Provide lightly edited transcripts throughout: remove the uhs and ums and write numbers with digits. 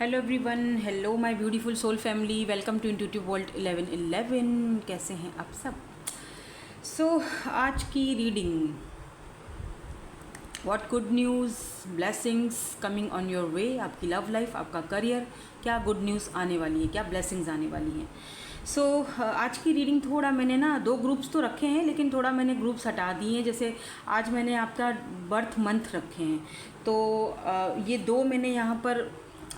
Hello everyone, hello my beautiful soul family, welcome to intuitive world 1111। कैसे हैं आप सब? आज की reading, what good news, blessings coming on your way. आपकी लव लाइफ, आपका करियर, क्या गुड न्यूज़ आने वाली है, क्या ब्लेसिंग्स आने वाली हैं। आज की रीडिंग थोड़ा मैंने ना 2 ग्रुप्स तो रखे हैं, लेकिन थोड़ा मैंने ग्रुप्स हटा दिए हैं। जैसे आज मैंने आपका बर्थ मंथ रखे हैं, तो ये 2 मैंने यहाँ पर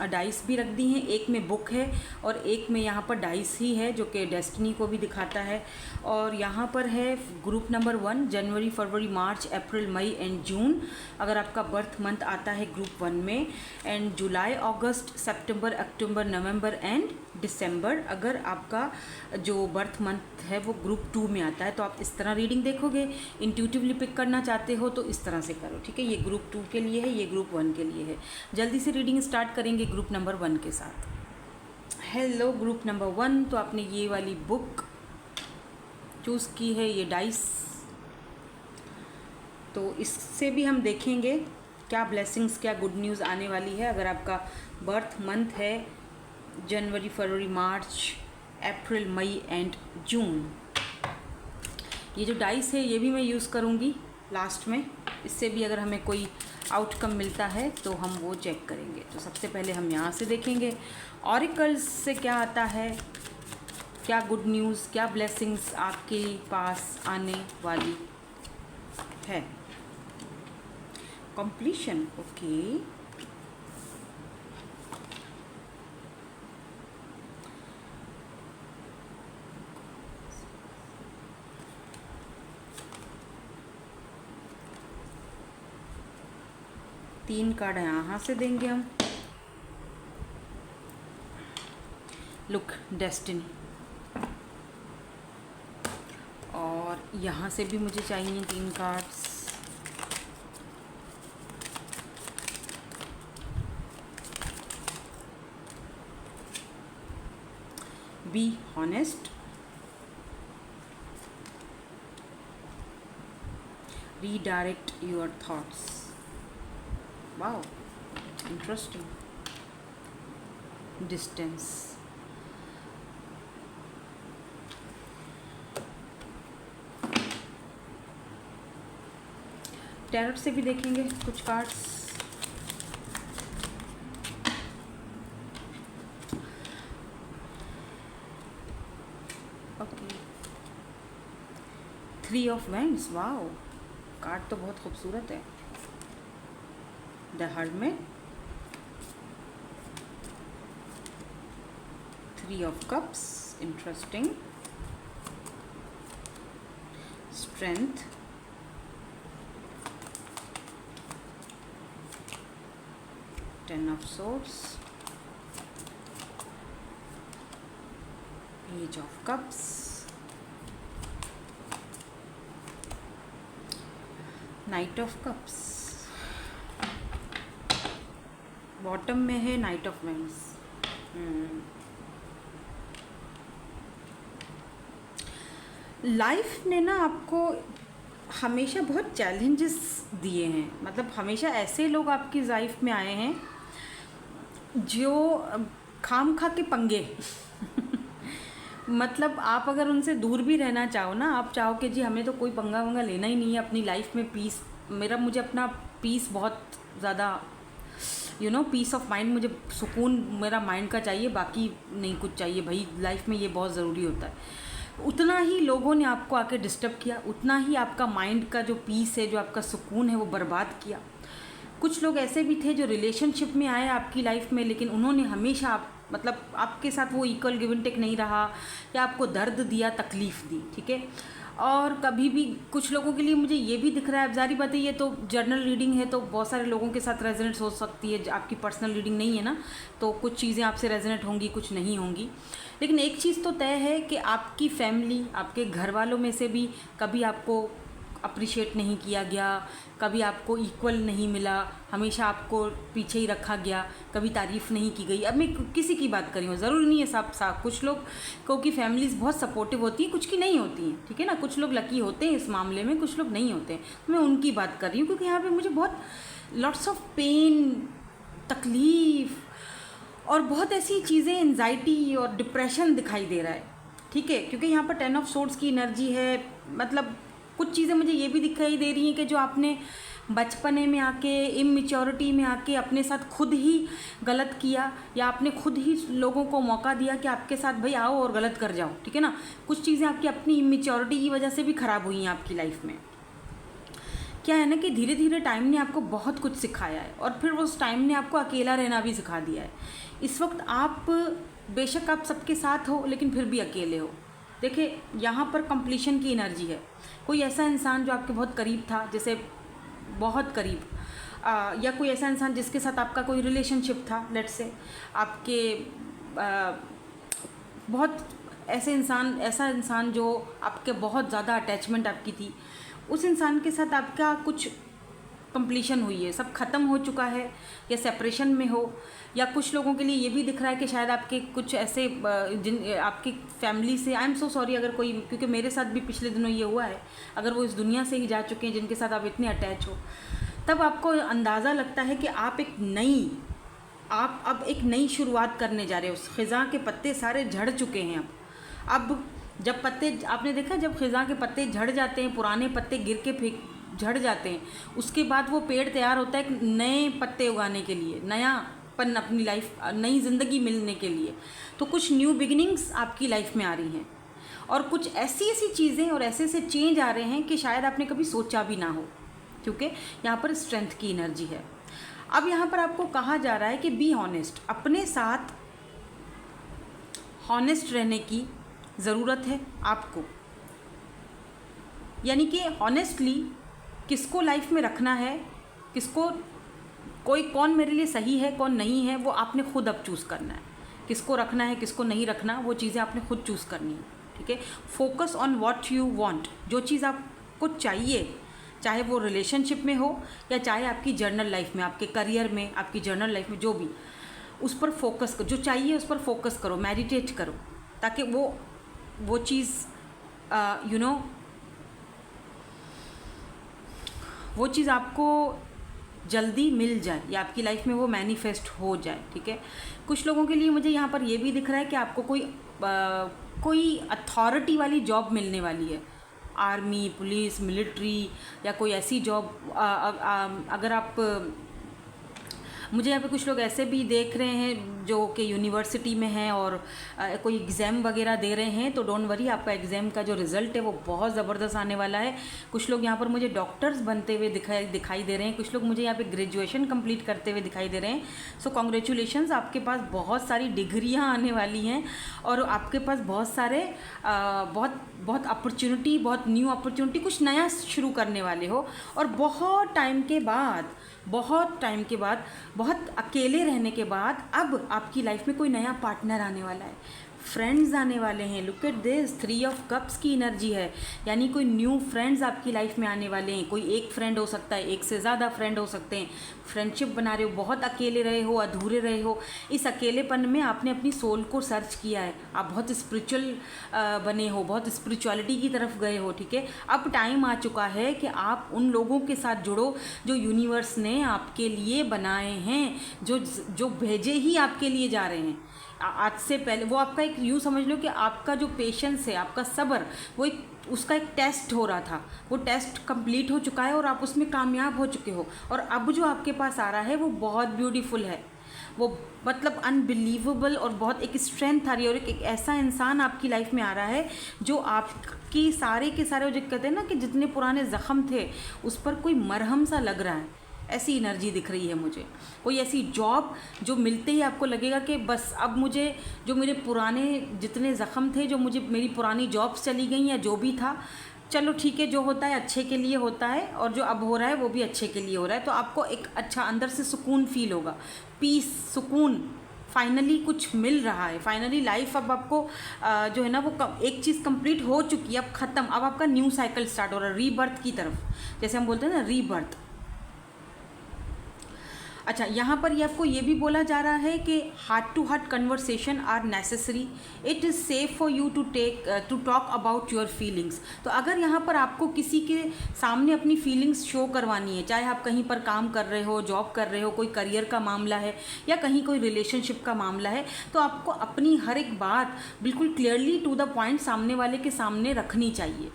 डाइस भी रख दी हैं। एक में बुक है और एक में यहाँ पर डाइस ही है, जो कि डेस्टिनी को भी दिखाता है। और यहाँ पर है ग्रुप नंबर 1, जनवरी, फरवरी, मार्च, अप्रैल, मई एंड जून, अगर आपका बर्थ मंथ आता है ग्रुप 1 में। And July, August, September, October, November and दिसंबर, अगर आपका जो बर्थ मंथ है वो ग्रुप 2 में आता है। तो आप इस तरह रीडिंग देखोगे। इंट्यूटिवली पिक करना चाहते हो तो इस तरह से करो, ठीक है। ये ग्रुप 2 के लिए है, ये ग्रुप 1 के लिए है। जल्दी से रीडिंग स्टार्ट करेंगे ग्रुप नंबर 1 के साथ। हेलो ग्रुप नंबर 1, तो आपने ये वाली बुक चूज़ की है, ये डाइस, तो इससे भी हम देखेंगे क्या ब्लेसिंग्स, क्या गुड न्यूज़ आने वाली है। अगर आपका बर्थ मंथ है जनवरी, फरवरी, मार्च, अप्रैल, मई एंड जून। ये जो डाइस है ये भी मैं यूज़ करूँगी लास्ट में। इससे भी अगर हमें कोई आउटकम मिलता है तो हम वो चेक करेंगे। तो सबसे पहले हम यहाँ से देखेंगे ऑरिकल्स से क्या आता है, क्या गुड न्यूज़, क्या ब्लेसिंग्स आपके पास आने वाली है। Completion, okay. तीन कार्ड यहाँ से देंगे हम। Look, destiny. और यहाँ से भी मुझे चाहिए 3 cards. Be honest, redirect your thoughts. Wow, interesting. Distance. Tarot से भी देखेंगे कुछ cards. Okay, 3 of wands, wow, card तो बहुत खूबसूरत है। The hermit, 3 of cups, interesting. Strength, ten of swords, page of cups, night of cups. Bottom में है नाइट ऑफ वैंड्स। लाइफ ने ना आपको हमेशा बहुत चैलेंजेस दिए हैं। मतलब हमेशा ऐसे लोग आपकी लाइफ में आए हैं जो खाम खा के पंगे मतलब आप अगर उनसे दूर भी रहना चाहो ना, आप चाहो कि जी हमें तो कोई पंगा वंगा लेना ही नहीं है अपनी लाइफ में, पीस, मुझे अपना पीस बहुत ज़्यादा, पीस ऑफ माइंड, मुझे सुकून मेरा माइंड का चाहिए, बाकी नहीं कुछ चाहिए भाई। लाइफ में ये बहुत ज़रूरी होता है। उतना ही लोगों ने आपको आके डिस्टर्ब किया, उतना ही आपका माइंड का जो पीस है, जो आपका सुकून है, वो बर्बाद किया। कुछ लोग ऐसे भी थे जो रिलेशनशिप में आए आपकी लाइफ में, लेकिन उन्होंने हमेशा मतलब आपके साथ वो इक्वल गिव एंड टेक नहीं रहा, या आपको दर्द दिया, तकलीफ़ दी, ठीक है। और कभी भी कुछ लोगों के लिए मुझे ये भी दिख रहा है, अब जारी बात है ये तो जर्नल रीडिंग है, तो बहुत सारे लोगों के साथ रेजोनेट हो सकती है। आपकी पर्सनल रीडिंग नहीं है ना, तो कुछ चीज़ें आपसे रेजोनेट होंगी, कुछ नहीं होंगी। लेकिन एक चीज़ तो तय है कि आपकी फैमिली, आपके घर वालों में से भी कभी आपको अप्रिशिएट नहीं किया गया, कभी आपको इक्वल नहीं मिला, हमेशा आपको पीछे ही रखा गया, कभी तारीफ़ नहीं की गई। अब मैं किसी की बात कर रही हूँ, ज़रूरी नहीं है सब कुछ लोग क्योंकि फैमिलीज़ बहुत सपोर्टिव होती हैं, कुछ की नहीं होती हैं, ठीक है ना। कुछ लोग लकी होते हैं इस मामले में, कुछ लोग नहीं होते हैं। तो मैं उनकी बात कर रही हूँ क्योंकि यहाँ पे मुझे बहुत लॉट्स ऑफ पेन, तकलीफ़ और बहुत ऐसी चीज़ें, एंजाइटी और डिप्रेशन दिखाई दे रहा है, ठीक है, क्योंकि यहाँ पर 10 ऑफ सोर्ड्स की एनर्जी है। मतलब कुछ चीज़ें मुझे ये भी दिखाई दे रही हैं कि जो आपने बचपने में आके, इमेच्योरिटी में आके अपने साथ खुद ही गलत किया, या आपने खुद ही लोगों को मौका दिया कि आपके साथ भाई आओ और गलत कर जाओ, ठीक है ना। कुछ चीज़ें आपकी अपनी इमेच्योरिटी की वजह से भी ख़राब हुई हैं आपकी लाइफ में। क्या है ना कि धीरे धीरे टाइम ने आपको बहुत कुछ सिखाया है, और फिर उस टाइम ने आपको अकेला रहना भी सिखा दिया है। इस वक्त आप, बेशक आप सबके साथ हो लेकिन फिर भी अकेले हो। देखिए यहाँ पर कंप्लीशन की एनर्जी है। कोई ऐसा इंसान जो आपके बहुत करीब था, जैसे बहुत करीब, या कोई ऐसा इंसान जिसके साथ आपका कोई रिलेशनशिप था, लेट्स से आपके बहुत ऐसा इंसान जो आपके बहुत ज़्यादा अटैचमेंट आपकी थी, उस इंसान के साथ आपका कुछ कंप्लीशन हुई है, सब ख़त्म हो चुका है, या सेपरेशन में हो। या कुछ लोगों के लिए ये भी दिख रहा है कि शायद आपके कुछ ऐसे जिन आपकी फैमिली से, आई एम सो सॉरी अगर कोई, क्योंकि मेरे साथ भी पिछले दिनों ये हुआ है, अगर वो इस दुनिया से ही जा चुके हैं जिनके साथ आप इतने अटैच हो, तब आपको अंदाज़ा लगता है कि आप अब एक नई शुरुआत करने जा रहे हो। ख़िज़ा के पत्ते सारे झड़ चुके हैं अब जब पत्ते, आपने देखा जब ख़िज़ा के पत्ते झड़ जाते हैं, पुराने पत्ते गिर के झड़ जाते हैं, उसके बाद वो पेड़ तैयार होता है नए पत्ते उगाने के लिए, नयापन अपनी लाइफ, नई ज़िंदगी मिलने के लिए। तो कुछ न्यू बिगिनिंग्स आपकी लाइफ में आ रही हैं, और कुछ ऐसी चीज़ें और ऐसे चेंज आ रहे हैं कि शायद आपने कभी सोचा भी ना हो, क्योंकि यहाँ पर स्ट्रेंथ की एनर्जी है। अब यहाँ पर आपको कहा जा रहा है कि बी हॉनेस्ट, अपने साथ हॉनेस्ट रहने की ज़रूरत है आपको। यानी कि हॉनेस्टली किसको लाइफ में रखना है, कौन मेरे लिए सही है, कौन नहीं है, वो आपने खुद अब चूज़ करना है। किसको रखना है, किसको नहीं रखना, वो चीज़ें आपने खुद चूज़ करनी है, ठीक है। Focus on what you want, जो चीज़ आपको चाहिए, चाहे वो रिलेशनशिप में हो या चाहे आपकी जर्नल लाइफ में, आपके करियर में, आपकी जर्नल लाइफ में, जो भी, उस पर फोकस करो। जो चाहिए उस पर फोकस करो, मेडिटेट करो, ताकि वो चीज़ वो चीज़ आपको जल्दी मिल जाए, या आपकी लाइफ में वो मैनिफेस्ट हो जाए, ठीक है। कुछ लोगों के लिए मुझे यहाँ पर ये भी दिख रहा है कि आपको कोई अथॉरिटी वाली जॉब मिलने वाली है, आर्मी, पुलिस, मिलिट्री, या कोई ऐसी जॉब। अगर आप, मुझे यहाँ पे कुछ लोग ऐसे भी देख रहे हैं जो कि यूनिवर्सिटी में हैं और कोई एग्ज़ाम वगैरह दे रहे हैं, तो डोंट वरी, आपका एग्ज़ाम का जो रिज़ल्ट है वो बहुत ज़बरदस्त आने वाला है। कुछ लोग यहाँ पर मुझे डॉक्टर्स बनते हुए दिखाई दे रहे हैं, कुछ लोग मुझे यहाँ पे ग्रेजुएशन कंप्लीट करते हुए दिखाई दे रहे हैं। सो कॉन्ग्रेचुलेशंस, आपके पास बहुत सारी डिग्रियाँ आने वाली हैं, और आपके पास बहुत अपॉर्चुनिटी, बहुत न्यू अपॉर्चुनिटी, कुछ नया शुरू करने वाले हो। और बहुत टाइम के बाद, बहुत अकेले रहने के बाद, अब आपकी लाइफ में कोई नया पार्टनर आने वाला है, फ्रेंड्स आने वाले हैं। Look at this, 3 of cups की एनर्जी है, यानी कोई न्यू फ्रेंड्स आपकी लाइफ में आने वाले हैं। कोई एक फ्रेंड हो सकता है, एक से ज़्यादा फ्रेंड हो सकते हैं। फ्रेंडशिप बना रहे हो, बहुत अकेले रहे हो, अधूरे रहे हो, इस अकेलेपन में आपने अपनी सोल को सर्च किया है, आप बहुत स्पिरिचुअल बने हो, बहुत स्पिरिचुअलिटी की तरफ गए हो, ठीक है। अब टाइम आ चुका है कि आप उन लोगों के साथ जुड़ो जो यूनिवर्स ने आपके लिए बनाए हैं, जो भेजे ही आपके लिए जा रहे हैं। आज से पहले वो आपका एक, यूँ समझ लो कि आपका जो पेशेंस है, आपका सब्र, वो उसका एक टेस्ट हो रहा था, वो टेस्ट कंप्लीट हो चुका है और आप उसमें कामयाब हो चुके हो। और अब जो आपके पास आ रहा है वो बहुत ब्यूटीफुल है, वो मतलब अनबिलीवेबल, और बहुत एक स्ट्रेंथ आ रही है, और एक ऐसा इंसान आपकी लाइफ में आ रहा है जो आपकी सारे के सारे, जो कहते हैं ना कि जितने पुराने ज़ख्म थे उस पर कोई मरहम सा लग रहा है, ऐसी एनर्जी दिख रही है मुझे। कोई ऐसी जॉब जो मिलते ही आपको लगेगा कि बस अब मुझे, जो मेरे पुराने जितने ज़ख्म थे, जो मुझे मेरी पुरानी जॉब्स चली गई या जो भी था, चलो ठीक है, जो होता है अच्छे के लिए होता है, और जो अब हो रहा है वो भी अच्छे के लिए हो रहा है। तो आपको एक अच्छा अंदर से सुकून फील होगा, पीस, सुकून, फाइनली कुछ मिल रहा है। फाइनली लाइफ अब आपको जो है ना वो एक चीज़ कंप्लीट हो चुकी है, अब ख़त्म, अब आपका न्यू साइकिल स्टार्ट हो रहा है, रीबर्थ की तरफ, जैसे हम बोलते हैं ना, रीबर्थ। अच्छा, यहाँ पर ये आपको ये भी बोला जा रहा है कि heart to heart conversation are necessary, it is safe for you to talk about your feelings. तो अगर यहाँ पर आपको किसी के सामने अपनी फीलिंग्स शो करवानी है, चाहे आप कहीं पर काम कर रहे हो, जॉब कर रहे हो, कोई करियर का मामला है या कहीं कोई रिलेशनशिप का मामला है, तो आपको अपनी हर एक बात बिल्कुल क्लियरली टू द पॉइंट सामने वाले के सामने रखनी चाहिए,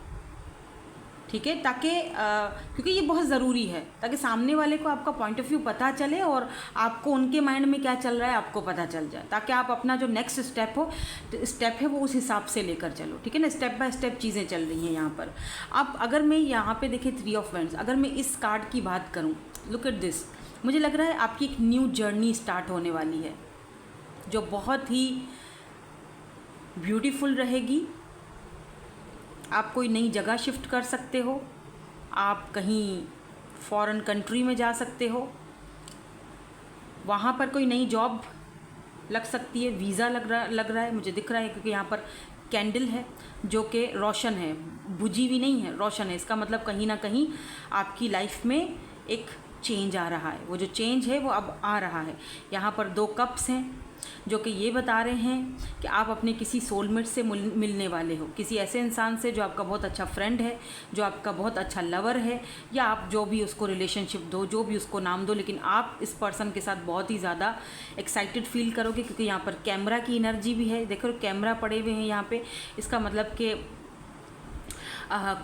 ठीक है, ताकि क्योंकि ये बहुत ज़रूरी है, ताकि सामने वाले को आपका पॉइंट ऑफ व्यू पता चले और आपको उनके माइंड में क्या चल रहा है आपको पता चल जाए, ताकि आप अपना जो नेक्स्ट स्टेप है वो उस हिसाब से लेकर चलो, ठीक है ना। स्टेप बाय स्टेप चीज़ें चल रही हैं यहाँ पर। अब अगर मैं यहाँ पे देखें 3 ऑफ वैंड्स, अगर मैं इस कार्ड की बात करूँ, लुक एट दिस, मुझे लग रहा है आपकी एक न्यू जर्नी स्टार्ट होने वाली है जो बहुत ही ब्यूटीफुल रहेगी। आप कोई नई जगह शिफ्ट कर सकते हो, आप कहीं फॉरेन कंट्री में जा सकते हो, वहाँ पर कोई नई जॉब लग सकती है, वीज़ा लग रहा है, मुझे दिख रहा है, क्योंकि यहाँ पर कैंडल है जो कि रोशन है, बुझी हुई नहीं है, रोशन है। इसका मतलब कहीं ना कहीं आपकी लाइफ में एक चेंज आ रहा है, वो जो चेंज है वो अब आ रहा है। यहाँ पर 2 कप्स हैं जो कि ये बता रहे हैं कि आप अपने किसी सोलमेट से मिलने वाले हो, किसी ऐसे इंसान से जो आपका बहुत अच्छा फ्रेंड है, जो आपका बहुत अच्छा लवर है, या आप जो भी उसको रिलेशनशिप दो, जो भी उसको नाम दो, लेकिन आप इस पर्सन के साथ बहुत ही ज़्यादा एक्साइटेड फील करोगे, क्योंकि यहाँ पर कैमरा की एनर्जी भी है। देखो कैमरा पड़े हुए हैं यहाँ पे, इसका मतलब कि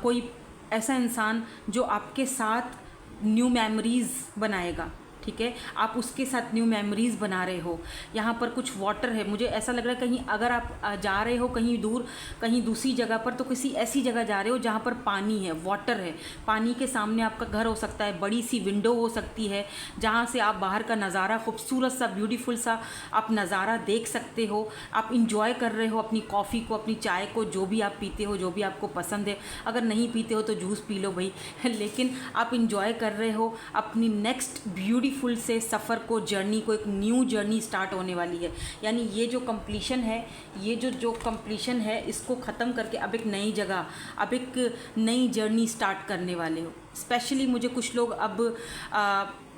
कोई ऐसा इंसान जो आपके साथ न्यू मेमोरीज़ बनाएगा, ठीक है, आप उसके साथ न्यू मेमोरीज़ बना रहे हो। यहाँ पर कुछ वाटर है, मुझे ऐसा लग रहा है कहीं अगर आप जा रहे हो कहीं दूर, कहीं दूसरी जगह पर, तो किसी ऐसी जगह जा रहे हो जहाँ पर पानी है, वाटर है, पानी के सामने आपका घर हो सकता है, बड़ी सी विंडो हो सकती है जहाँ से आप बाहर का नज़ारा, खूबसूरत सा ब्यूटीफुल सा आप नज़ारा देख सकते हो। आप इंजॉय कर रहे हो अपनी कॉफ़ी को, अपनी चाय को, जो भी आप पीते हो, जो भी आपको पसंद है। अगर नहीं पीते हो तो जूस पी लो भाई लेकिन आप इंजॉय कर रहे हो अपनी नेक्स्ट ब्यूटीफुल से सफ़र को, जर्नी को, एक न्यू जर्नी स्टार्ट होने वाली है। यानी ये जो कंप्लीशन है, ये जो कंप्लीशन है, इसको ख़त्म करके अब एक नई जगह, अब एक नई जर्नी स्टार्ट करने वाले हो। स्पेशली मुझे कुछ लोग अब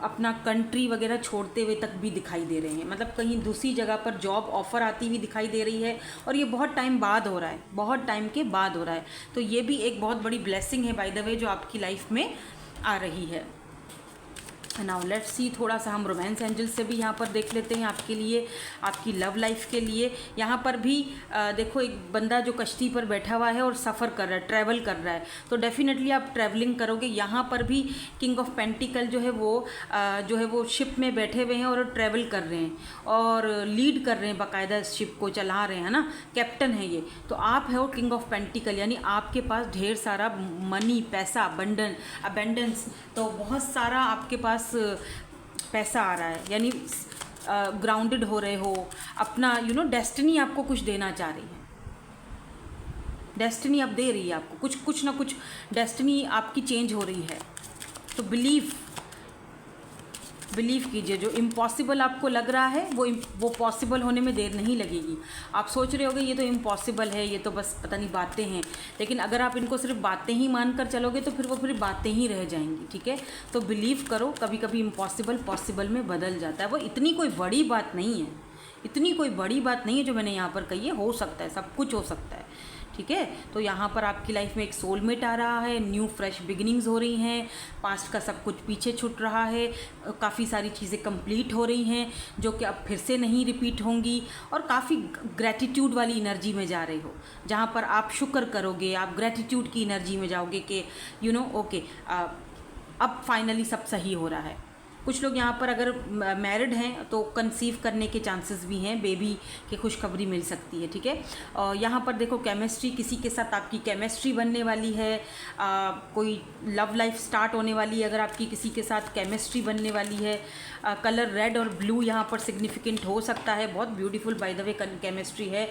अपना कंट्री वगैरह छोड़ते हुए तक भी दिखाई दे रहे हैं, मतलब कहीं दूसरी जगह पर जॉब ऑफ़र आती हुई दिखाई दे रही है, और ये बहुत टाइम बाद हो रहा है, बहुत टाइम के बाद हो रहा है। तो ये भी एक बहुत बड़ी ब्लेसिंग है बाय द वे जो आपकी लाइफ में आ रही है। नाउ लेट्स सी, थोड़ा सा हम रोमांस एंजल से भी यहाँ पर देख लेते हैं आपके लिए, आपकी लव लाइफ के लिए। यहाँ पर भी देखो एक बंदा जो कश्ती पर बैठा हुआ है और सफ़र कर रहा है, ट्रैवल कर रहा है, तो डेफिनेटली आप ट्रैवलिंग करोगे। यहाँ पर भी किंग ऑफ पेंटिकल जो है वो शिप में बैठे हुए हैं और ट्रैवल कर रहे हैं और लीड कर रहे हैं, बाकायदा शिप को चला रहे हैं ना, कैप्टन है ये। तो आप है वो किंग ऑफ पेंटिकल, यानी आपके पास ढेर सारा मनी, पैसा, अबंडेंस, तो बहुत सारा आपके पास पैसा आ रहा है, यानी ग्राउंडेड हो रहे हो, अपना डेस्टिनी आपको कुछ देना चाह रही है, डेस्टिनी अब दे रही है आपको कुछ ना कुछ, डेस्टिनी आपकी चेंज हो रही है। तो बिलीव कीजिए, जो इम्पॉसिबल आपको लग रहा है वो पॉसिबल होने में देर नहीं लगेगी। आप सोच रहे होगे ये तो इम्पॉसिबल है, ये तो बस पता नहीं बातें हैं, लेकिन अगर आप इनको सिर्फ बातें ही मानकर चलोगे तो फिर बातें ही रह जाएंगी, ठीक है। तो बिलीव करो, कभी कभी इम्पॉसिबल पॉसिबल में बदल जाता है। वो इतनी कोई बड़ी बात नहीं है, इतनी कोई बड़ी बात नहीं है जो मैंने यहाँ पर कही है। हो सकता है, सब कुछ हो सकता है, ठीक है। तो यहाँ पर आपकी लाइफ में एक सोलमेट आ रहा है, न्यू फ्रेश बिगिनिंग्स हो रही हैं, पास्ट का सब कुछ pीछे छूट रहा है, काफ़ी सारी चीज़ें कंप्लीट हो रही हैं जो कि अब फिर से नहीं रिपीट होंगी, और काफ़ी ग्रैटिट्यूड वाली एनर्जी में जा रहे हो, जहाँ पर आप शुक्र करोगे, आप ग्रैटिट्यूड की एनर्जी में जाओगे कि ओके अब फाइनली सब सही हो रहा है। कुछ लोग यहाँ पर अगर मैरिड हैं तो कंसीव करने के चांसेस भी हैं, बेबी की खुशखबरी मिल सकती है, ठीक है। और यहाँ पर देखो केमिस्ट्री, किसी के साथ आपकी केमिस्ट्री बनने वाली है, कोई लव लाइफ स्टार्ट होने वाली है अगर आपकी किसी के साथ केमिस्ट्री बनने वाली है। कलर रेड और ब्लू यहाँ पर सिग्निफिकेंट हो सकता है, बहुत beautiful by the way chemistry है।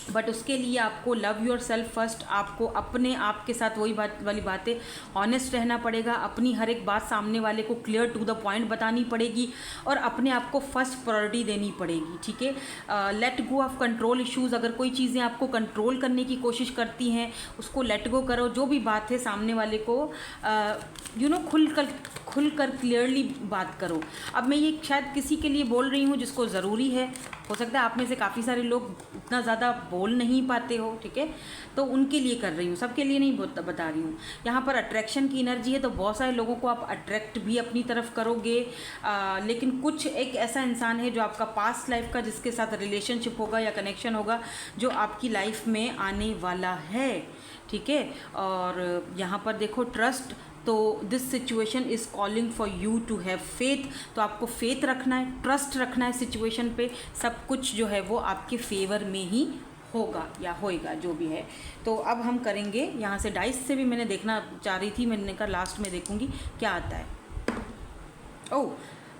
बट उसके लिए आपको लव योर सेल्फ फर्स्ट, आपको अपने आप के साथ वही वाली बातें ऑनेस्ट रहना पड़ेगा, अपनी हर एक बात सामने वाले को क्लियर टू द पॉइंट बतानी पड़ेगी और अपने आप को फर्स्ट प्रायोरिटी देनी पड़ेगी, ठीक है। Let go of control issues, अगर कोई चीज़ें आपको कंट्रोल करने की कोशिश करती हैं उसको लेट गो करो। जो भी बात है सामने वाले को खुलकर क्लियरली बात करो। अब मैं ये शायद किसी के लिए बोल रही हूँ जिसको ज़रूरी है, हो सकता है आप में से काफ़ी सारे लोग उतना ज़्यादा बोल नहीं पाते हो, ठीक है, तो उनके लिए कर रही हूँ, सबके लिए नहीं बता रही हूँ। यहाँ पर अट्रैक्शन की एनर्जी है तो बहुत सारे लोगों को आप अट्रैक्ट भी अपनी तरफ करोगे, लेकिन कुछ एक ऐसा इंसान है जो आपका पास्ट लाइफ का, जिसके साथ रिलेशनशिप होगा या कनेक्शन होगा, जो आपकी लाइफ में आने वाला है, ठीक है। और यहाँ पर देखो ट्रस्ट, तो this situation is calling for you to have faith, तो आपको फेथ रखना है, ट्रस्ट रखना है सिचुएशन पे, सब कुछ जो है वो आपके फेवर में ही होगा या होएगा जो भी है। तो अब हम करेंगे यहाँ से, डाइस से भी मैंने देखना चाह रही थी, मैंने कहा लास्ट में देखूँगी क्या आता है। ओह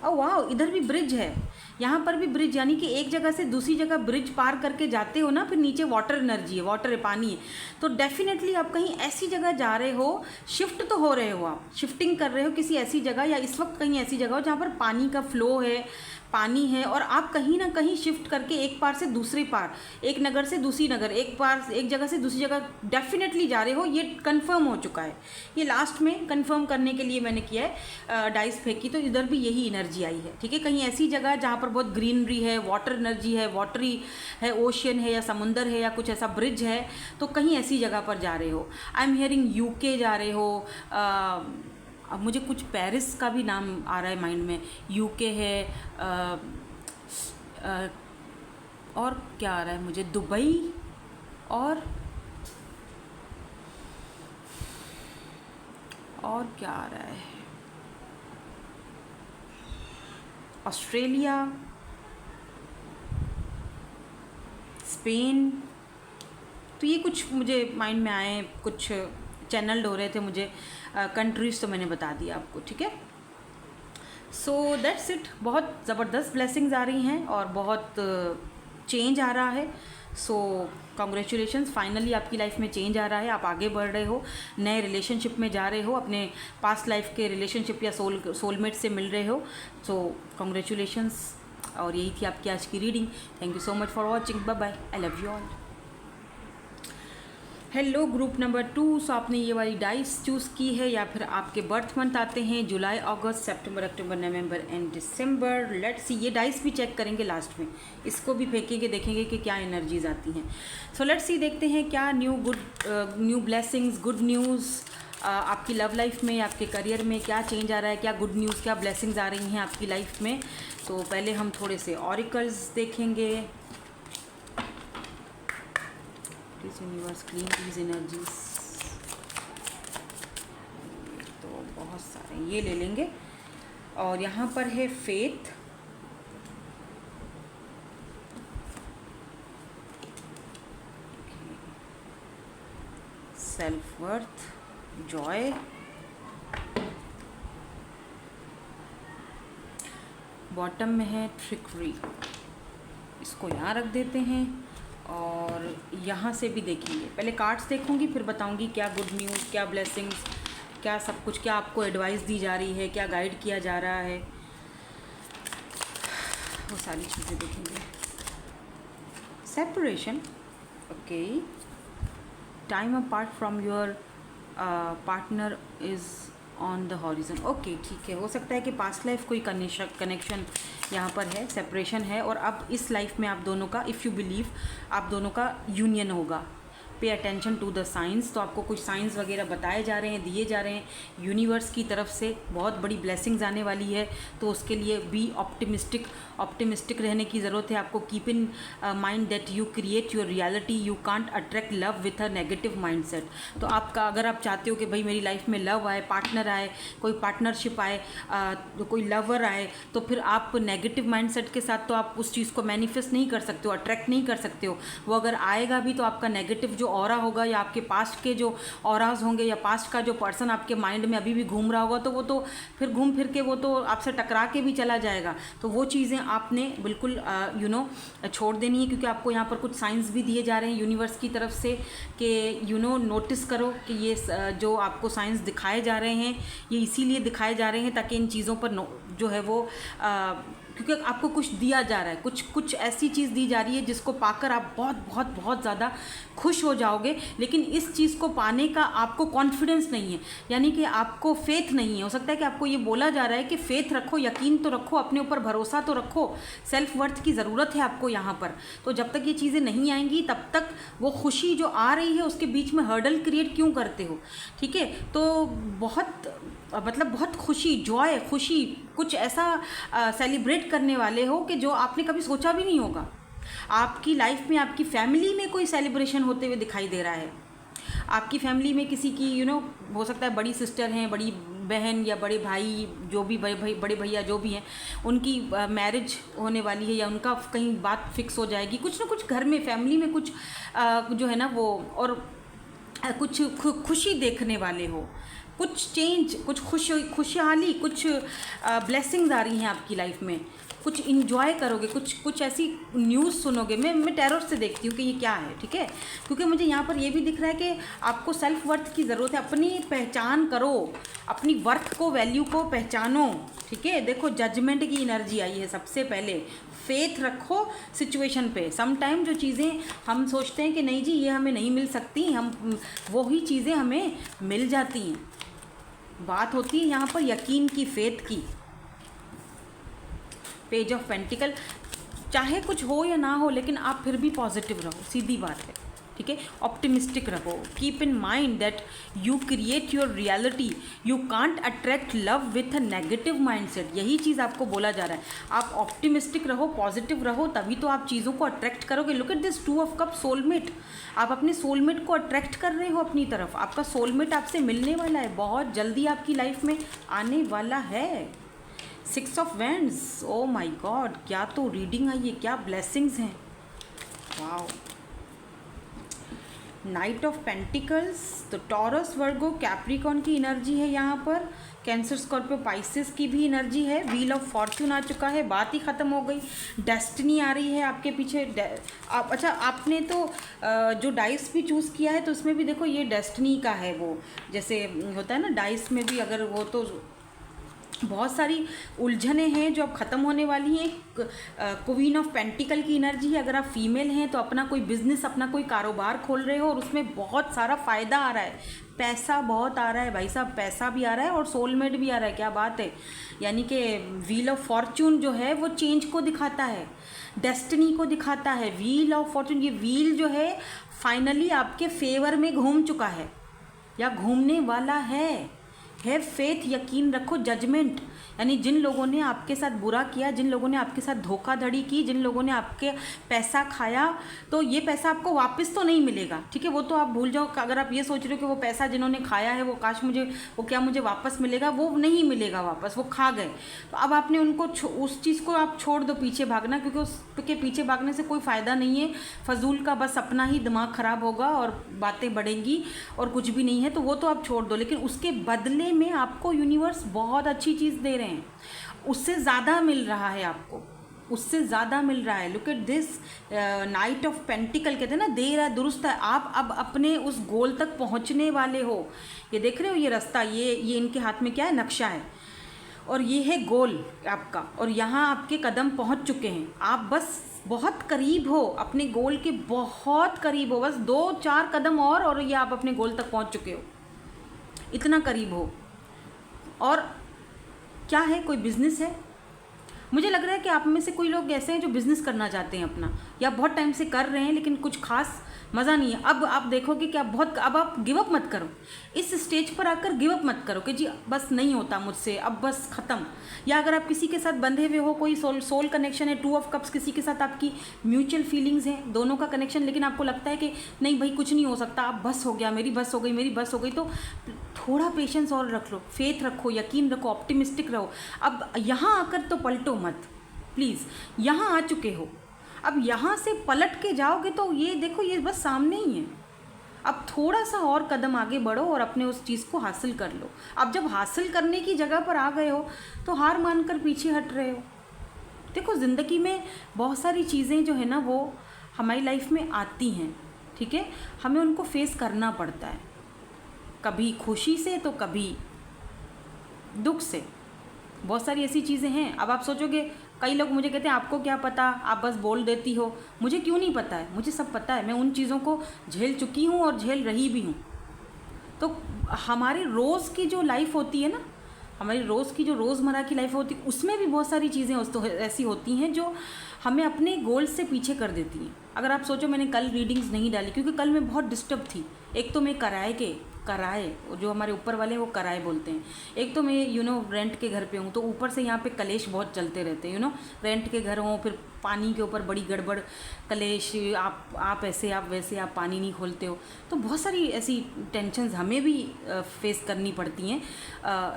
वाह, इधर भी ब्रिज है, यहाँ पर भी ब्रिज, यानी कि एक जगह से दूसरी जगह ब्रिज पार करके जाते हो ना, फिर नीचे वाटर एनर्जी है, वाटर है, पानी है, तो डेफिनेटली आप कहीं ऐसी जगह जा रहे हो, शिफ्ट तो हो रहे हो, आप शिफ्टिंग कर रहे हो किसी ऐसी जगह, या इस वक्त कहीं ऐसी जगह हो जहाँ पर पानी का फ्लो है, पानी है, और आप कहीं ना कहीं शिफ्ट करके एक पार से दूसरे पार, एक नगर से दूसरी नगर, एक जगह से दूसरी जगह डेफिनेटली जा रहे हो, ये कंफर्म हो चुका है। ये लास्ट में कंफर्म करने के लिए मैंने किया है, डाइस फेंकी, तो इधर भी यही एनर्जी आई है, ठीक है। कहीं ऐसी जगह जहाँ पर बहुत ग्रीनरी है, वाटर एनर्जी है, वाटरी है, ओशियन है या समुंदर है या कुछ ऐसा ब्रिज है, तो कहीं ऐसी जगह पर जा रहे हो। आई एम हियरिंग यूके जा रहे हो, अब मुझे कुछ पेरिस का भी नाम आ रहा है माइंड में, यूके है, और क्या आ रहा है मुझे, दुबई, और क्या आ रहा है, ऑस्ट्रेलिया, स्पेन, तो ये कुछ मुझे माइंड में आए, कुछ चैनल्ड हो रहे थे मुझे कंट्रीज़, तो मैंने बता दिया आपको, ठीक है। सो दैट्स इट, बहुत ज़बरदस्त ब्लेसिंग्स आ रही हैं और बहुत चेंज आ रहा है। सो कॉन्ग्रेचुलेशंस, फाइनली आपकी लाइफ में चेंज आ रहा है, आप आगे बढ़ रहे हो, नए रिलेशनशिप में जा रहे हो, अपने पास्ट लाइफ के रिलेशनशिप या सोलमेट से मिल रहे हो। सो कॉन्ग्रेचुलेशंस, और यही थी आपकी आज की reading. Thank you so much for watching, bye bye, I love you all. Hello group number 2, so आपने ये वाली डाइस चूज़ की है, या फिर आपके बर्थ मंथ आते हैं जुलाई, अगस्त, सितंबर, अक्टूबर, नवंबर एंड दिसंबर। लेट्स सी, ये डाइस भी चेक करेंगे लास्ट में, इसको भी फेंकेंगे, देखेंगे कि क्या एनर्जीज आती हैं। सो लेट्स सी, देखते हैं क्या न्यू ब्लेसिंग्स, गुड न्यूज़ आपकी लव लाइफ में, आपके करियर में क्या चेंज आ रहा है, क्या गुड न्यूज़, क्या ब्लेसिंग्स आ रही हैं आपकी लाइफ में। तो पहले हम थोड़े से ऑरिकल्स देखेंगे। यूनिवर्स क्लीन दीज एनर्जीज, तो बहुत सारे ये ले लेंगे। और यहाँ पर है faith, self worth, Joy, bottom में है ट्रिकरी, इसको यहाँ रख देते हैं। और यहाँ से भी देखेंगे, पहले कार्ड्स देखूंगी फिर बताऊंगी क्या गुड न्यूज़, क्या ब्लेसिंग्स, क्या सब कुछ, क्या आपको एडवाइस दी जा रही है, क्या गाइड किया जा रहा है, वो सारी चीज़ें देखेंगे। Separation, okay, time apart from your partner is on the horizon, okay, ठीक है। हो सकता है कि पास्ट लाइफ कोई कनेक्शन यहाँ पर है, सेपरेशन है, और अब इस लाइफ में आप दोनों का, इफ़ यू बिलीव, आप दोनों का यूनियन होगा। Pay attention to the science, तो आपको कुछ साइंस वगैरह बताए जा रहे हैं, दिए जा रहे हैं यूनिवर्स की तरफ से, बहुत बड़ी ब्लेसिंग्स आने वाली है। तो उसके लिए बी ऑप्टिमिस्टिक रहने की ज़रूरत है आपको। Keep in mind that you create your reality, you can't attract love with a negative mindset. तो आपका, अगर आप चाहते हो कि भाई मेरी लाइफ में लव आए, पार्टनर आए, कोई पार्टनरशिप आए, कोई लवर आए, तो फिर आप नेगेटिव माइंडसेट के साथ तो आप उस चीज़ को मैनिफेस्ट नहीं कर सकते हो, अट्रैक्ट नहीं कर सकते हो। वो अगर आएगा भी तो आपका नेगेटिव जो जो ऑरा होगा या आपके पास्ट के जो ऑराज होंगे या पास्ट का जो पर्सन आपके माइंड में अभी भी घूम रहा होगा, तो वो तो फिर घूम फिर के वो तो आपसे टकरा के भी चला जाएगा। तो वो चीज़ें आपने बिल्कुल छोड़ देनी है, क्योंकि आपको यहाँ पर कुछ साइंस भी दिए जा रहे हैं यूनिवर्स की तरफ से कि नोटिस करो कि ये जो आपको साइंस दिखाए जा रहे हैं ये इसीलिए दिखाए जा रहे हैं ताकि इन चीज़ों पर जो है वो क्योंकि आपको कुछ दिया जा रहा है, कुछ ऐसी चीज़ दी जा रही है जिसको पाकर आप बहुत बहुत बहुत ज़्यादा खुश हो जाओगे, लेकिन इस चीज़ को पाने का आपको कॉन्फिडेंस नहीं है, यानी कि आपको फेथ नहीं है। हो सकता है कि आपको ये बोला जा रहा है कि फेथ रखो, यकीन तो रखो, अपने ऊपर भरोसा तो रखो, सेल्फ वर्थ की ज़रूरत है आपको यहाँ पर। तो जब तक ये चीज़ें नहीं आएंगी तब तक वो खुशी जो आ रही है उसके बीच में हर्डल क्रिएट क्यों करते हो, ठीक है। तो बहुत खुशी कुछ ऐसा सेलिब्रेट करने वाले हो कि जो आपने कभी सोचा भी नहीं होगा। आपकी लाइफ में आपकी फैमिली में कोई सेलिब्रेशन होते हुए दिखाई दे रहा है, आपकी फैमिली में किसी की हो सकता है बड़ी सिस्टर हैं, बड़ी बहन या बड़े भाई, जो भी बड़े भैया जो भी हैं, उनकी मैरिज होने वाली है या उनका कहीं बात फिक्स हो जाएगी, कुछ ना कुछ घर में फैमिली में कुछ जो है ना वो, और कुछ खुशी देखने वाले हो, कुछ चेंज, कुछ खुशहाली, कुछ ब्लेसिंग्स आ रही हैं आपकी लाइफ में, कुछ इन्जॉय करोगे, कुछ ऐसी न्यूज़ सुनोगे। मैं टैरोट से देखती हूँ कि ये क्या है, ठीक है, क्योंकि मुझे यहाँ पर ये भी दिख रहा है कि आपको सेल्फ वर्थ की ज़रूरत है। अपनी पहचान करो, अपनी वर्थ को, वैल्यू को पहचानो, ठीक है। देखो जजमेंट की एनर्जी आई है सबसे पहले, फेथ रखो सिचुएशन पे। सम टाइम जो चीज़ें हम सोचते हैं कि नहीं जी ये हमें नहीं मिल सकती, हम वही चीज़ें हमें मिल जाती हैं। बात होती है यहाँ पर यकीन की, फेथ की। पेज ऑफ पेंटिकल, चाहे कुछ हो या ना हो लेकिन आप फिर भी पॉजिटिव रहो, सीधी बात है, ठीक है। ऑप्टिमिस्टिक रहो, keep in mind that you create your reality, you can't attract love with a negative mindset. यही चीज़ आपको बोला जा रहा है, आप ऑप्टिमिस्टिक रहो, पॉजिटिव रहो, तभी तो आप चीज़ों को अट्रैक्ट करोगे। Look at this 2 of cup, soulmate. आप अपने सोलमेट को अट्रैक्ट कर रहे हो अपनी तरफ, आपका सोलमेट आपसे मिलने वाला है, बहुत जल्दी आपकी लाइफ में आने वाला है। 6 of wands, oh my god, क्या तो रीडिंग आई है, क्या ब्लेसिंग्स हैं, वाओ। नाइट ऑफ पेंटिकल्स, तो टॉरस, वर्गो, कैप्रिकॉन की एनर्जी है यहाँ पर, कैंसर, स्कॉर्पियो, पाइसेस की भी एनर्जी है। व्हील ऑफ फॉर्च्यून आ चुका है, बात ही ख़त्म हो गई, डेस्टिनी आ रही है आपके पीछे। अच्छा, आपने तो जो डाइस भी चूज़ किया है तो उसमें भी देखो ये डेस्टिनी का है, वो जैसे होता है ना डाइस में भी, अगर वो तो बहुत सारी उलझनें हैं जो अब ख़त्म होने वाली हैं। क्वीन ऑफ पेंटिकल की एनर्जी है, अगर आप फीमेल हैं तो अपना कोई बिजनेस, अपना कोई कारोबार खोल रहे हो और उसमें बहुत सारा फ़ायदा आ रहा है, पैसा बहुत आ रहा है भाई साहब, पैसा भी आ रहा है और सोलमेट भी आ रहा है, क्या बात है। यानी कि व्हील ऑफ फॉर्च्यून जो है वो चेंज को दिखाता है, डेस्टिनी को दिखाता है। व्हील ऑफ फॉर्च्यून, ये व्हील जो है फाइनली आपके फेवर में घूम चुका है या घूमने वाला है। हैव फेथ, यकीन रखो, जजमेंट, यानी जिन लोगों ने आपके साथ बुरा किया, जिन लोगों ने आपके साथ धोखाधड़ी की, जिन लोगों ने आपके पैसा खाया, तो ये पैसा आपको वापस तो नहीं मिलेगा, ठीक है। वो तो आप भूल जाओ, अगर आप ये सोच रहे हो कि वो पैसा जिन्होंने खाया है वो काश मुझे वापस मिलेगा, वो नहीं मिलेगा वापस, वो खा गए। तो अब आपने उनको उस चीज़ को आप छोड़ दो, पीछे भागना, क्योंकि उसके पीछे भागने से कोई फ़ायदा नहीं है, फजूल का बस अपना ही दिमाग ख़राब होगा और बातें बढ़ेंगी और कुछ भी नहीं है, तो वो तो आप छोड़ दो। लेकिन उसके बदले में आपको यूनिवर्स बहुत अच्छी चीज़ दे रहे हैं, उससे ज़्यादा मिल रहा है आपको, उससे ज़्यादा मिल रहा है। Look at this night of pentacle, कहते हैं ना देर है दुरुस्त है, आप अब अपने उस गोल तक पहुंचने वाले हो। ये देख रहे हो ये रास्ता, ये इनके हाथ में क्या है, नक्शा है, और ये है गोल आपका, और यहाँ आपके कदम पहुंच चुके हैं। आप बस बहुत करीब हो, अपने गोल के बहुत करीब हो, बस 2-4 कदम और ये आप अपने गोल तक पहुंच चुके हो, इतना करीब हो। और क्या है, कोई बिजनेस है, मुझे लग रहा है कि आप में से कोई लोग ऐसे हैं जो बिज़नेस करना चाहते हैं अपना, या बहुत टाइम से कर रहे हैं लेकिन कुछ खास मज़ा नहीं है। अब आप देखोगे कि अब आप गिव अप मत करो, इस स्टेज पर आकर गिव अप मत करो कि जी बस नहीं होता मुझसे, अब बस ख़त्म। या अगर आप किसी के साथ बंधे हुए हो, कोई सोल कनेक्शन है, 2 ऑफ कप्स, किसी के साथ आपकी म्यूचुअल फीलिंग्स हैं, दोनों का कनेक्शन, लेकिन आपको लगता है कि नहीं भाई कुछ नहीं हो सकता, अब बस हो गया, मेरी बस हो गई, तो थोड़ा पेशेंस और रख लो, फेथ रखो, यकीन रखो, ऑप्टिमिस्टिक रहो। अब यहाँ आकर तो पलटो मत प्लीज़, यहाँ आ चुके हो, अब यहाँ से पलट के जाओगे तो ये देखो ये बस सामने ही है, अब थोड़ा सा और कदम आगे बढ़ो और अपने उस चीज़ को हासिल कर लो। अब जब हासिल करने की जगह पर आ गए हो तो हार मानकर पीछे हट रहे हो। देखो ज़िंदगी में बहुत सारी चीज़ें जो है ना वो हमारी लाइफ में आती हैं, ठीक है, हमें उनको फेस करना पड़ता है, कभी खुशी से तो कभी दुख से। बहुत सारी ऐसी चीज़ें हैं। अब आप सोचोगे, कई लोग मुझे कहते हैं आपको क्या पता, आप बस बोल देती हो। मुझे क्यों नहीं पता है, मुझे सब पता है। मैं उन चीज़ों को झेल चुकी हूँ और झेल रही भी हूँ। तो हमारी रोज़ की जो लाइफ होती है ना, हमारी रोज़ की जो रोज़मर्रा की लाइफ होती है, उसमें भी बहुत सारी चीज़ें ऐसी होती हैं जो हमें अपने गोल से पीछे कर देती हैं। अगर आप सोचो, मैंने कल रीडिंग्स नहीं डाली क्योंकि कल मैं बहुत डिस्टर्ब थी। एक तो मैं कराए जो हमारे ऊपर वाले हैं वो कराए बोलते हैं। एक तो मैं रेंट के घर पे हूँ, तो ऊपर से यहाँ पे कलेश बहुत चलते रहते हैं। रेंट के घर हों, फिर पानी के ऊपर बड़ी गड़बड़, कलेश, आप ऐसे, आप वैसे, आप पानी नहीं खोलते हो। तो बहुत सारी ऐसी टेंशन्स हमें भी फेस करनी पड़ती हैं।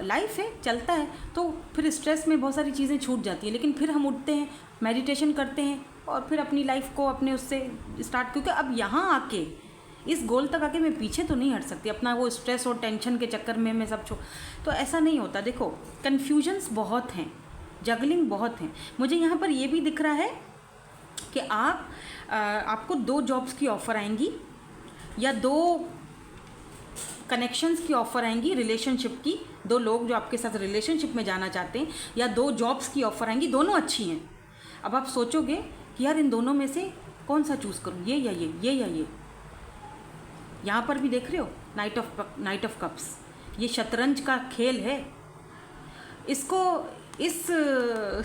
लाइफ है, चलता है, तो फिर स्ट्रेस में बहुत सारी चीज़ें छूट जाती हैं। लेकिन फिर हम उठते हैं, मेडिटेशन करते हैं और फिर अपनी लाइफ को अपने उससे स्टार्ट, क्योंकि अब यहाँ आके इस गोल तक आके मैं पीछे तो नहीं हट सकती। अपना वो स्ट्रेस और टेंशन के चक्कर में मैं सब तो ऐसा नहीं होता। देखो कन्फ्यूजन्स बहुत हैं, जगलिंग बहुत हैं। मुझे यहाँ पर ये भी दिख रहा है कि आपको 2 जॉब्स की ऑफ़र आएंगी या 2 कनेक्शंस की ऑफ़र आएंगी, रिलेशनशिप की। 2 लोग जो आपके साथ रिलेशनशिप में जाना चाहते हैं, या 2 जॉब्स की ऑफ़र आएंगी। दोनों अच्छी हैं। अब आप सोचोगे कि यार इन दोनों में से कौन सा चूज़ करूँ, ये या ये। यहाँ पर भी देख रहे हो, नाइट ऑफ कप्स, ये शतरंज का खेल है। इस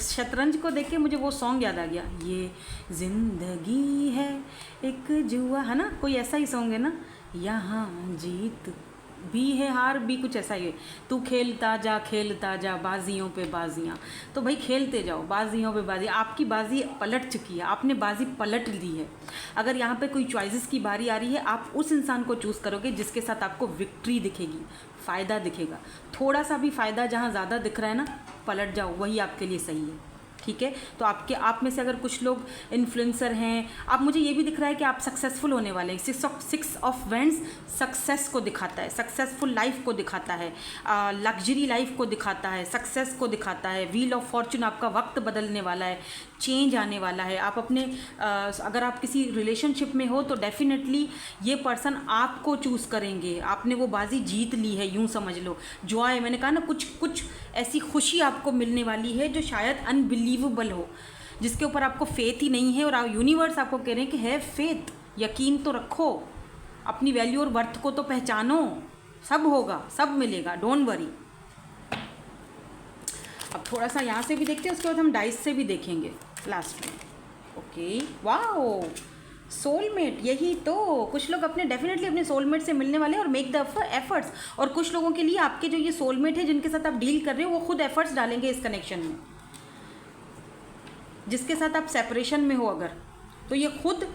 शतरंज को देख के मुझे वो सॉन्ग याद आ गया, ये जिंदगी है एक जुआ, है ना, कोई ऐसा ही सॉन्ग है ना, यहाँ जीत भी है हार भी, कुछ ऐसा ही है। तू खेलता जा बाजियों पे बाजियाँ। तो भाई खेलते जाओ, बाजियों पे बाजी। आपकी बाजी पलट चुकी है, आपने बाजी पलट ली है। अगर यहाँ पे कोई चॉइसेस की बारी आ रही है, आप उस इंसान को चूज़ करोगे जिसके साथ आपको विक्ट्री दिखेगी, फ़ायदा दिखेगा। थोड़ा सा भी फ़ायदा जहाँ ज़्यादा दिख रहा है ना, पलट जाओ, वही आपके लिए सही है, ठीक है। तो आप में से अगर कुछ लोग इन्फ्लुएंसर हैं, आप, मुझे ये भी दिख रहा है कि आप सक्सेसफुल होने वाले हैं। 6 ऑफ वेंड्स सक्सेस को दिखाता है, सक्सेसफुल लाइफ को दिखाता है, लग्जरी लाइफ को दिखाता है, सक्सेस को दिखाता है। व्हील ऑफ फॉर्चून, आपका वक्त बदलने वाला है, चेंज आने वाला है। आप अपने अगर आप किसी रिलेशनशिप में हो तो डेफिनेटली ये पर्सन आपको चूज़ करेंगे। आपने वो बाजी जीत ली है, यूँ समझ लो। जॉय, मैंने कहा ना, कुछ ऐसी खुशी आपको मिलने वाली है जो शायद अनबिलीवेबल हो, जिसके ऊपर आपको फेथ ही नहीं है। और यूनिवर्स आपको कह रहे हैं कि है फेथ, यकीन तो रखो, अपनी वैल्यू और वर्थ को तो पहचानो, सब होगा, सब मिलेगा, डोंट वरी। अब थोड़ा सा यहाँ से भी देखते हैं, उसके बाद हम डाइस से भी देखेंगे लास्ट में। ओके, वाओ, सोलमेट, यही तो। कुछ लोग डेफिनेटली अपने सोलमेट से मिलने वाले हैं और मेक द एफर्ट्स। और कुछ लोगों के लिए आपके जो ये सोलमेट है, जिनके साथ आप डील कर रहे हो, वो खुद एफर्ट्स डालेंगे इस कनेक्शन में। जिसके साथ आप सेपरेशन में हो अगर, तो ये खुद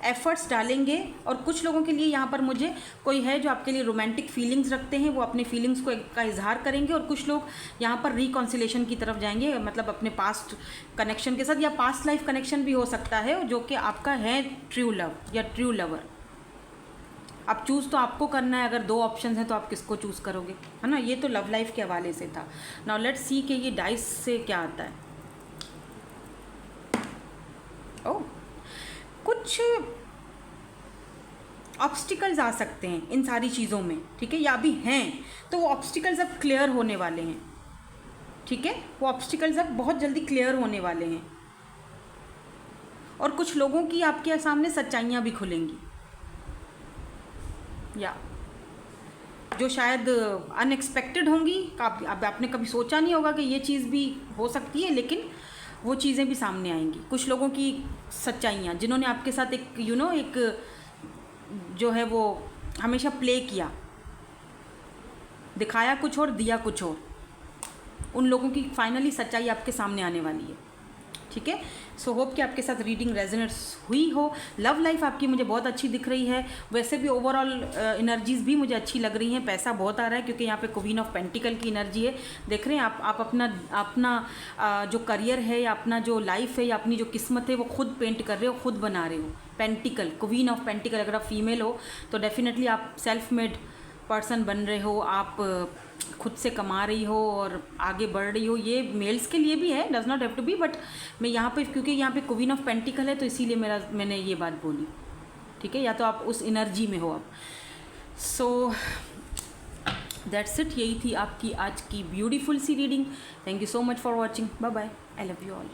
एफर्ट्स डालेंगे। और कुछ लोगों के लिए यहाँ पर मुझे कोई है जो आपके लिए रोमांटिक फीलिंग्स रखते हैं, वो अपने फीलिंग्स का इजहार करेंगे। और कुछ लोग यहाँ पर रिकॉन्सिलेशन की तरफ जाएंगे, मतलब अपने पास्ट कनेक्शन के साथ, या पास्ट लाइफ कनेक्शन भी हो सकता है, जो कि आपका है ट्रू लव या ट्रू लवर। अब चूज़ तो आपको करना है। अगर 2 ऑप्शन हैं तो आप किसको चूज़ करोगे, है ना। ये तो लव लाइफ के हवाले से था। नाउ लेट्स सी कि ये डाइस से क्या आता है। ओह, कुछ ऑब्स्टिकल्स आ सकते हैं इन सारी चीज़ों में, ठीक है, या भी हैं। तो वो ऑब्स्टिकल्स अब क्लियर होने वाले हैं, ठीक है। वो ऑब्स्टिकल्स अब बहुत जल्दी क्लियर होने वाले हैं। और कुछ लोगों की आपके सामने सच्चाइयाँ भी खुलेंगी, या जो शायद अनएक्सपेक्टेड होंगी। अब आपने कभी सोचा नहीं होगा कि ये चीज़ भी हो सकती है, लेकिन वो चीज़ें भी सामने आएंगी। कुछ लोगों की सच्चाइयाँ, जिन्होंने आपके साथ एक एक जो है वो हमेशा प्ले किया, दिखाया कुछ और दिया कुछ और, उन लोगों की फाइनली सच्चाई आपके सामने आने वाली है। ठीक है। सो होप कि आपके साथ रीडिंग रेजोनेट्स हुई हो। लव लाइफ आपकी मुझे बहुत अच्छी दिख रही है, वैसे भी ओवरऑल एनर्जीज भी मुझे अच्छी लग रही हैं। पैसा बहुत आ रहा है क्योंकि यहाँ पे क्वीन ऑफ पेंटिकल की एनर्जी है। देख रहे हैं आप अपना जो करियर है या अपना जो लाइफ है या अपनी जो किस्मत है वो खुद पेंट कर रहे हो, खुद बना रहे हो। पेंटिकल, क्वीन ऑफ पेंटिकल, अगर आप फीमेल हो तो डेफिनेटली आप सेल्फ मेड पर्सन बन रहे हो, आप खुद से कमा रही हो और आगे बढ़ रही हो। ये मेल्स के लिए भी है, does not have to be, but मैं यहाँ पे क्योंकि यहाँ पे क्वीन ऑफ पेंटिकल है तो इसीलिए मैंने ये बात बोली, ठीक है। या तो आप उस एनर्जी में हो आप। सो दैट्स इट, यही थी आपकी आज की ब्यूटीफुल सी reading. Thank you so much for watching. Bye bye, I love you all.